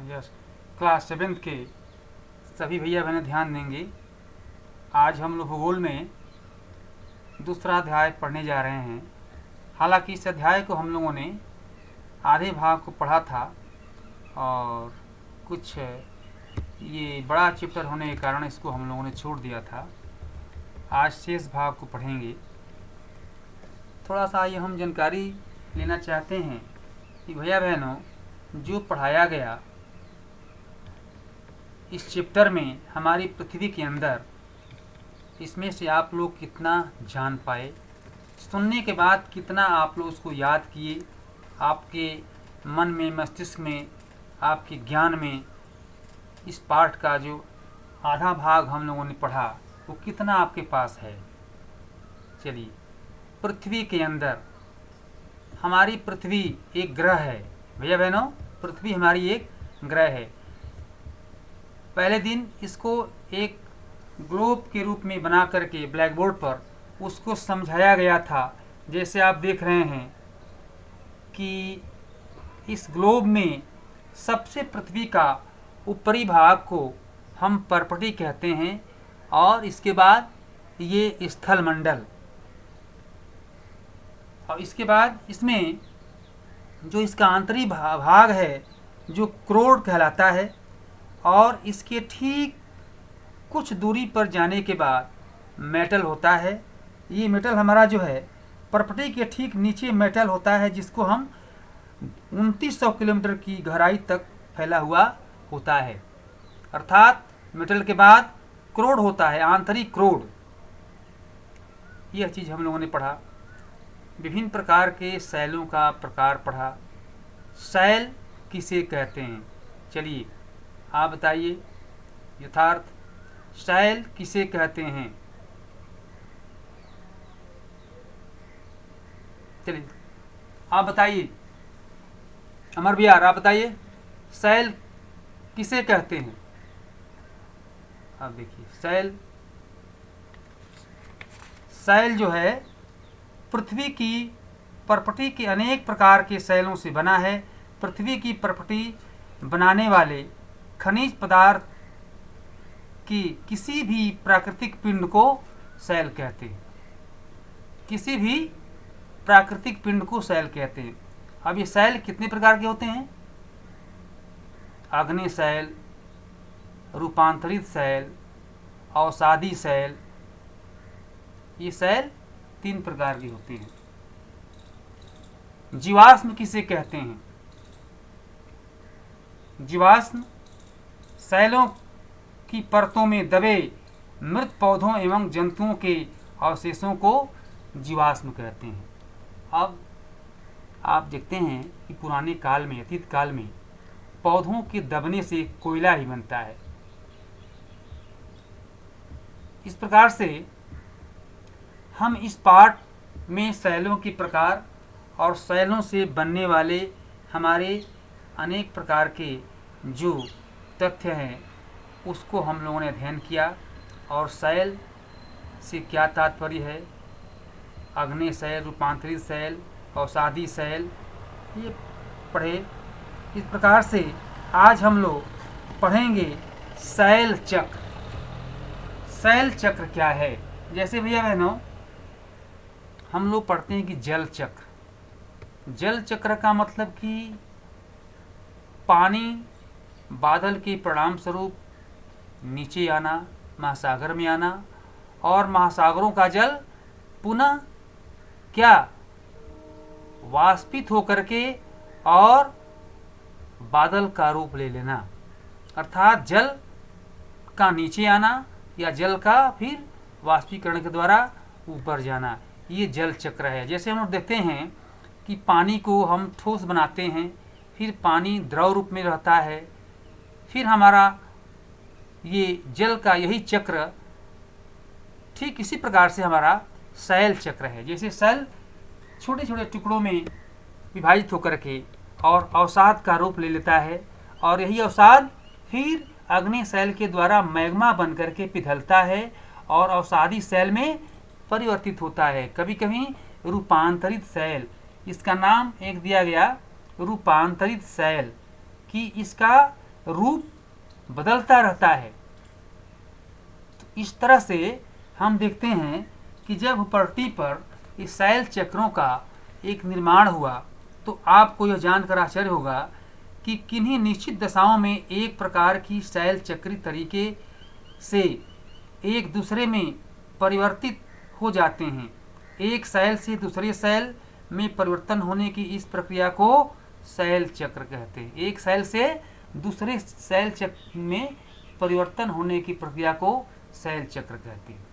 Yes, class 7 के सभी भैया बहनें ध्यान देंगे। आज हम लोग भूगोल में दूसरा अध्याय पढ़ने जा रहे हैं। हालांकि इस अध्याय को हम लोगों ने आधे भाग को पढ़ा था और कुछ ये बड़ा चैप्टर होने के कारण इसको हम लोगों ने छोड़ दिया था। आज शेष भाग को पढ़ेंगे। थोड़ा सा ये हम जानकारी लेना चाहते हैं कि भैया बहनों, जो पढ़ाया गया इस चैप्टर में हमारी पृथ्वी के अंदर, इसमें से आप लोग कितना जान पाए, सुनने के बाद कितना आप लोग उसको याद किए, आपके मन में, मस्तिष्क में, आपके ज्ञान में इस पाठ का जो आधा भाग हम लोगों ने पढ़ा वो कितना आपके पास है। चलिए, पृथ्वी के अंदर, हमारी पृथ्वी एक ग्रह है भैया बहनों, पृथ्वी हमारी एक ग्रह है। पहले दिन इसको एक ग्लोब के रूप में बना करके ब्लैक बोर्ड पर उसको समझाया गया था। जैसे आप देख रहे हैं कि इस ग्लोब में सबसे पृथ्वी का ऊपरी भाग को हम पर्पटी कहते हैं और इसके बाद ये स्थल मंडल, और इसके बाद इसमें जो इसका आंतरिक भाग है जो क्रोड कहलाता है, और इसके ठीक कुछ दूरी पर जाने के बाद मेटल होता है। ये मेटल हमारा जो है पर्पटी के ठीक नीचे मेटल होता है, जिसको हम 2900 किलोमीटर की गहराई तक फैला हुआ होता है। अर्थात मेटल के बाद क्रोड होता है, आंतरिक क्रोड। यह चीज़ हम लोगों ने पढ़ा। विभिन्न प्रकार के शैलों का प्रकार पढ़ा। शैल किसे कहते हैं? चलिए आप बताइए, यथार्थ शैल किसे कहते हैं? चलिए आप बताइए, अमर बिहार आप बताइए, शैल किसे कहते हैं? आप देखिए, शैल जो है पृथ्वी की पर्पटी के अनेक प्रकार के शैलों से बना है। पृथ्वी की पर्पटी बनाने वाले खनिज पदार्थ की किसी भी प्राकृतिक पिंड को शैल कहते हैं। किसी भी प्राकृतिक पिंड को शैल कहते हैं। अब ये शैल कितने प्रकार के होते हैं? आग्नेय शैल, रूपांतरित शैल, अवसादी शैल। ये शैल 3 प्रकार की होती हैं। जीवाश्म किसे कहते हैं? जीवाश्म शैलों की परतों में दबे मृत पौधों एवं जंतुओं के अवशेषों को जीवाश्म कहते हैं। अब आप देखते हैं कि पुराने काल में, अतीत काल में पौधों के दबने से कोयला ही बनता है। इस प्रकार से हम इस पाठ में शैलों के प्रकार और शैलों से बनने वाले हमारे अनेक प्रकार के जो तथ्य हैं उसको हम लोगों ने अध्ययन किया। और शैल से क्या तात्पर्य है, आग्नेय शैल, रूपांतरित शैल, अवसादी शैल, ये पढ़े। इस प्रकार से आज हम लोग पढ़ेंगे शैल चक्र। शैल चक्र क्या है? जैसे भैया बहनों, हम लोग पढ़ते हैं कि जल चक्र। जल चक्र का मतलब कि पानी बादल के परिणाम स्वरूप नीचे आना, महासागर में आना, और महासागरों का जल पुनः क्या वाष्पित होकर के और बादल का रूप ले लेना। अर्थात जल का नीचे आना या जल का फिर वाष्पीकरण के द्वारा ऊपर जाना, ये जल चक्र है। जैसे हम लोग देखते हैं कि पानी को हम ठोस बनाते हैं, फिर पानी द्रव रूप में रहता है, फिर हमारा ये जल का यही चक्र ठीक इसी प्रकार से हमारा शैल चक्र है। जैसे शैल छोटे छोटे टुकड़ों में विभाजित होकर के और अवसाद का रूप ले लेता है, और यही अवसाद फिर अग्नि शैल के द्वारा मैग्मा बन करके पिघलता है और अवसादी शैल में परिवर्तित होता है। कभी कभी रूपांतरित शैल, इसका नाम एक दिया गया रूपांतरित शैल, कि इसका रूप बदलता रहता है। तो इस तरह से हम देखते हैं कि जब पृथ्वी पर इस शैल चक्रों का एक निर्माण हुआ तो आपको यह जानकर आश्चर्य होगा कि किन्हीं निश्चित दशाओं में एक प्रकार की शैल चक्री तरीके से एक दूसरे में परिवर्तित हो जाते हैं। एक शैल से दूसरे शैल में परिवर्तन होने की इस प्रक्रिया को शैल चक्र कहते हैं। एक शैल से दूसरे शैल चक्र में परिवर्तन होने की प्रक्रिया को शैल चक्र कहते हैं।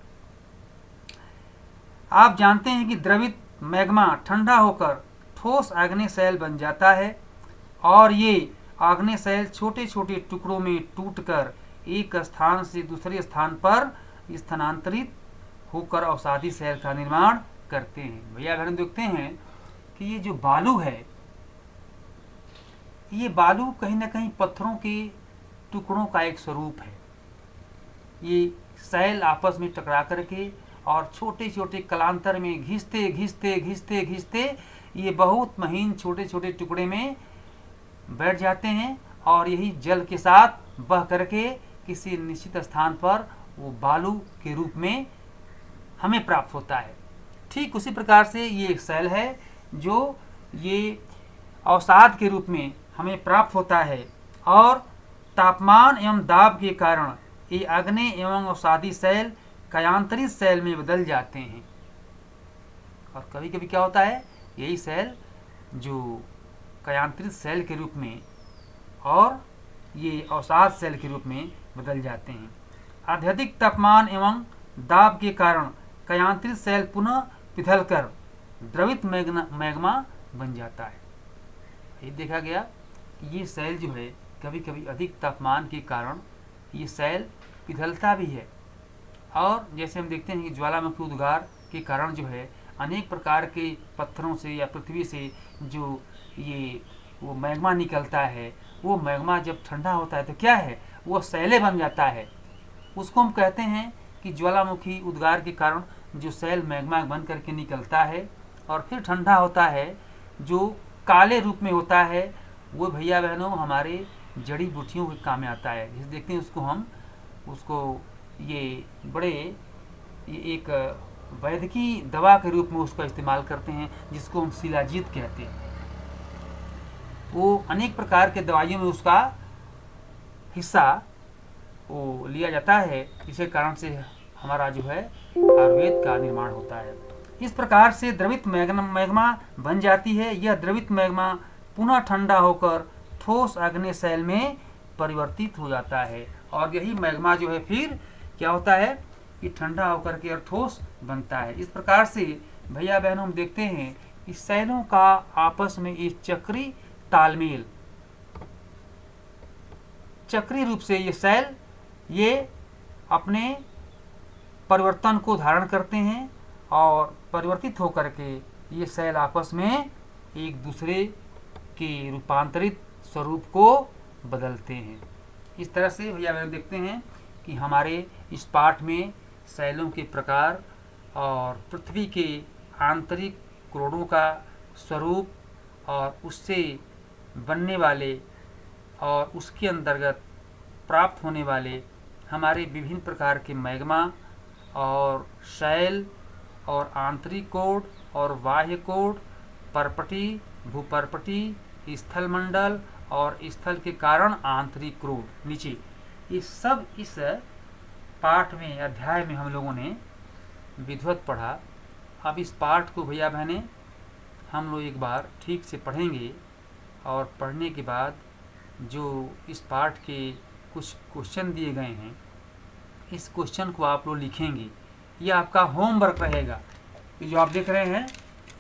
आप जानते हैं कि द्रवित मैग्मा ठंडा होकर ठोस आग्नेय शैल बन जाता है और ये आग्नेय शैल छोटे छोटे टुकड़ों में टूटकर एक स्थान से दूसरे स्थान पर स्थानांतरित होकर अवसादी शैल का निर्माण करते हैं। भैया बहन देखते हैं कि ये जो बालू है, ये बालू कहीं ना कहीं पत्थरों के टुकड़ों का एक स्वरूप है। ये शैल आपस में टकरा करके और छोटे छोटे कलांतर में घिसते घिसते घिसते घिसते ये बहुत महीन छोटे छोटे टुकड़े में बैठ जाते हैं और यही जल के साथ बह करके किसी निश्चित स्थान पर वो बालू के रूप में हमें प्राप्त होता है। ठीक उसी प्रकार से ये एक शैल है जो ये अवसाद के रूप में हमें प्राप्त होता है और तापमान एवं दाब के कारण ये आग्नेय एवं अवसादी शैल कायांतरित शैल में बदल जाते हैं। और कभी कभी क्या होता है, यही शैल जो कायांतरित शैल के रूप में और ये अवसाद शैल के रूप में बदल जाते हैं। अत्यधिक तापमान एवं दाब के कारण कायांतरित शैल पुनः पिघलकर द्रवित मैग्मा बन जाता है। ये देखा गया कि ये शैल जो है कभी कभी अधिक तापमान के कारण ये शैल पिघलता भी है। और जैसे हम देखते हैं कि ज्वालामुखी उद्गार के कारण जो है अनेक प्रकार के पत्थरों से या पृथ्वी से जो ये वो मैग्मा निकलता है, वो मैग्मा जब ठंडा होता है तो क्या है, वो शैलें बन जाता है। उसको हम कहते हैं कि ज्वालामुखी उद्गार के कारण जो शैल मैग्मा बन करके निकलता है और फिर ठंडा होता है, जो काले रूप में होता है, वो भैया बहनों हमारे जड़ी बूटियों के काम में आता है। जिसे देखते हैं उसको ये बड़े ये एक वैद्यकी दवा के रूप में उसका इस्तेमाल करते हैं, जिसको हम शिलाजीत कहते हैं। वो अनेक प्रकार के दवाइयों में उसका हिस्सा वो लिया जाता है, इसी कारण से हमारा जो है आयुर्वेद का निर्माण होता है। इस प्रकार से द्रवित मैग्मा बन जाती है। यह द्रवित मैग्मा पुनः ठंडा होकर ठोस आग्नेय शैल में परिवर्तित हो जाता है और यही मैग्मा जो है फिर क्या होता है कि ठंडा होकर के और ठोस बनता है। इस प्रकार से भैया बहनों हम देखते हैं कि शैलों का आपस में इस चक्री तालमेल, चक्री रूप से ये शैल ये अपने परिवर्तन को धारण करते हैं और परिवर्तित होकर के ये शैल आपस में एक दूसरे के रूपांतरित स्वरूप को बदलते हैं। इस तरह से भैया बहन देखते हैं कि हमारे इस पाठ में शैलों के प्रकार और पृथ्वी के आंतरिक करोड़ों का स्वरूप और उससे बनने वाले और उसके अंतर्गत प्राप्त होने वाले हमारे विभिन्न प्रकार के मैग्मा और शैल और आंतरिक कोड और बाह्य कोड, परपटी, भूपर्पटी, स्थलमंडल और स्थल के कारण आंतरिक क्रोड नीचे, ये सब इस पाठ में अध्याय में हम लोगों ने विधिवत पढ़ा। अब इस पाठ को भैया बहने हम लोग एक बार ठीक से पढ़ेंगे और पढ़ने के बाद जो इस पाठ के कुछ क्वेश्चन दिए गए हैं, इस क्वेश्चन को आप लोग लिखेंगे। ये आपका होमवर्क रहेगा। ये जो आप देख रहे हैं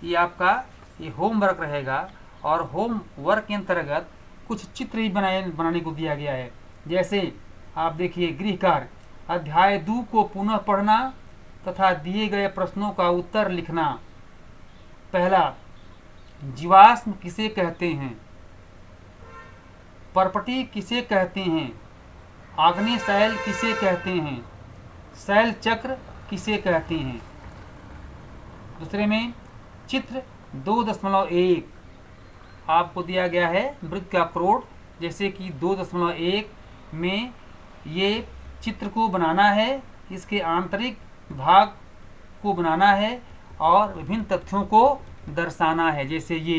ये आपका ये होमवर्क रहेगा और होमवर्क के अंतर्गत कुछ चित्र ही बनाने को दिया गया है। जैसे आप देखिए गृह कार्य, अध्याय 2 को पुनः पढ़ना तथा दिए गए प्रश्नों का उत्तर लिखना। पहला, जीवाश्म किसे कहते हैं? परपटी किसे कहते हैं? आग्नेय शैल किसे कहते हैं? शैल चक्र किसे कहते हैं? दूसरे में चित्र 2.1 आपको दिया गया है। वृत्त का क्रोड जैसे कि 2.1 में ये चित्र को बनाना है, इसके आंतरिक भाग को बनाना है और विभिन्न तथ्यों को दर्शाना है। जैसे ये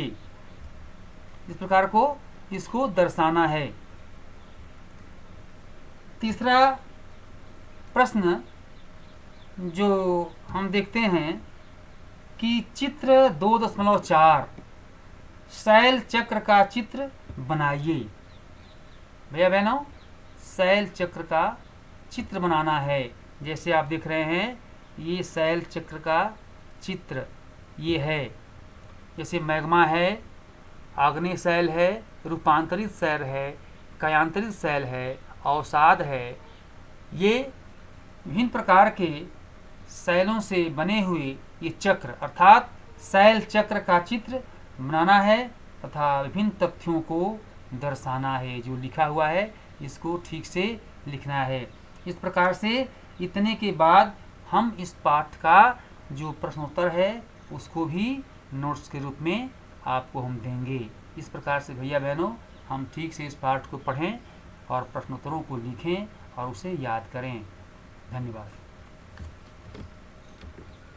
इस प्रकार को इसको दर्शाना है। तीसरा प्रश्न जो हम देखते हैं कि चित्र 2.4 शैल चक्र का चित्र बनाइए। भैया बहनों, शैल चक्र का चित्र बनाना है। जैसे आप देख रहे हैं ये शैल चक्र का चित्र ये है। जैसे मैग्मा है, आग्नेय शैल है, रूपांतरित शैल है, कायांतरित शैल है, अवसाद है। ये विभिन्न प्रकार के शैलों से बने हुए ये चक्र अर्थात शैल चक्र का चित्र बनाना है तथा विभिन्न तथ्यों को दर्शाना है। जो लिखा हुआ है इसको ठीक से लिखना है। इस प्रकार से इतने के बाद हम इस पाठ का जो प्रश्नोत्तर है उसको भी नोट्स के रूप में आपको हम देंगे। इस प्रकार से भैया बहनों हम ठीक से इस पाठ को पढ़ें और प्रश्नोत्तरों को लिखें और उसे याद करें। धन्यवाद।